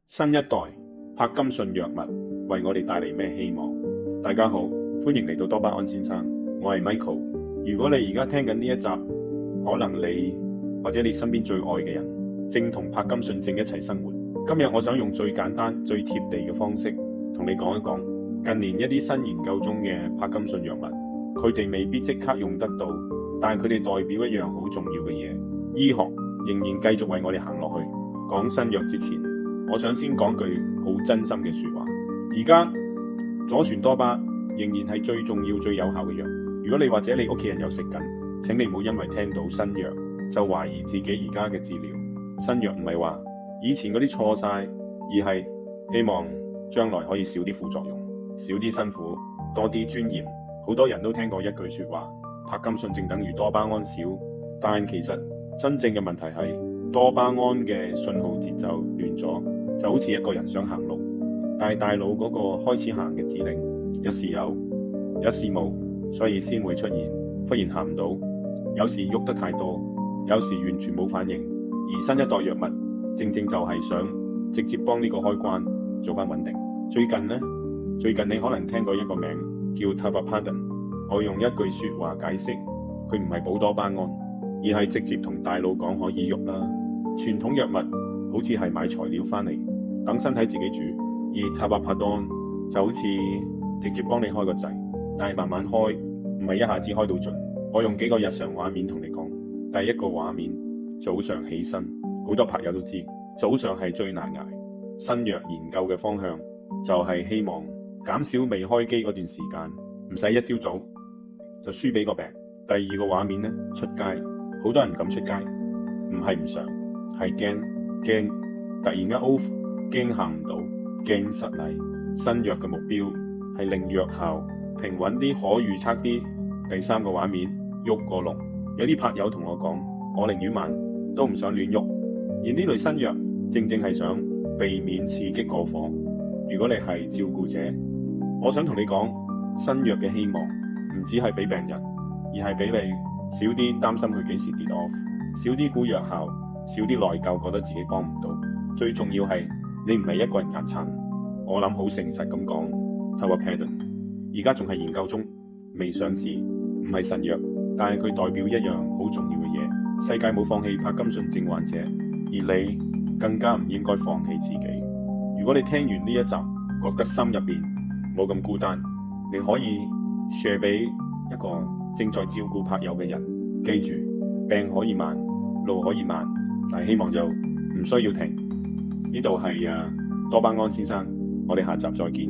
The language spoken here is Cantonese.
新一代柏金遜藥物為我哋帶嚟咩希望？大家好，歡迎嚟到多巴胺先生，我係 Michael。如果你而家聽緊呢一集，可能你或者你身邊最愛嘅人正同柏金遜症一齊生活。今日我想用最簡單、最貼地嘅方式同你講一講近年一啲新研究中嘅柏金遜藥物，佢哋未必即刻用得到，但係佢哋代表一樣好重要嘅嘢。醫學仍然繼續為我哋行落去。講新藥之前，我想先講句好真心嘅說話。而家左旋多巴仍然係最重要、最有效嘅藥。如果你或者你屋企人有食緊，請你唔好因為聽到新藥就懷疑自己而家嘅治療。新藥唔係話以前嗰啲錯晒，而係希望將來可以少啲副作用，少啲辛苦，多啲尊嚴。好多人都聽過一句說話，柏金遜症等於多巴胺少，但其實真正嘅問題係多巴胺嘅信號節奏亂咗，就好似一個人想行路，但係大腦嗰個開始行嘅指令有時有，有時冇，所以先會出現忽然行唔到，有時喐得太多，有時完全冇反應。而新一代藥物正正就係想直接幫呢個開關做翻穩定。最近你可能聽過一個名叫 Tavapadon， 我用一句說話解釋，佢唔係補多巴胺，而係直接同大腦講可以喐啦。傳統藥物好似係買材料翻嚟等身體自己煮，而 Tavapadon 就好似直接幫你開個掣，但係慢慢開，唔係一下子開到盡。我用幾個日常畫面同你講。第一個畫面，早上起身，好多朋友都知早上係最難捱。新藥研究嘅方向就係希望減少未開機嗰段時間，唔使一朝早就輸俾個病。第二個畫面呢，出街，好多人唔敢出街，唔係唔想，係驚突然間 off， 驚行唔到，驚失禮。新藥嘅目標係令藥效平穩啲，可預測啲。第三個畫面，喐個龍，有啲朋友同我講，我寧願慢，都唔想亂喐。而呢類新藥正正係想避免刺激過火。如果你係照顧者，我想同你講，新藥嘅希望唔只係俾病人，而係俾你少啲擔心佢幾時跌 off， 少啲估藥效，少啲內疚，覺得自己幫唔到。最重要係你唔係一個人壓撐。我諗好誠實咁講 Tavapadon 而家仲係研究中，未上市，唔係神藥，但係佢代表一樣好重要嘅嘢。世界冇放棄柏金遜症患者，而你更加唔應該放棄自己。如果你聽完呢一集，覺得心入邊冇咁孤單，你可以 share 俾一個正在照顧柏友嘅人。記住，病可以慢，路可以慢，但係希望就唔需要停。呢度係多巴胺先生，我哋下集再見。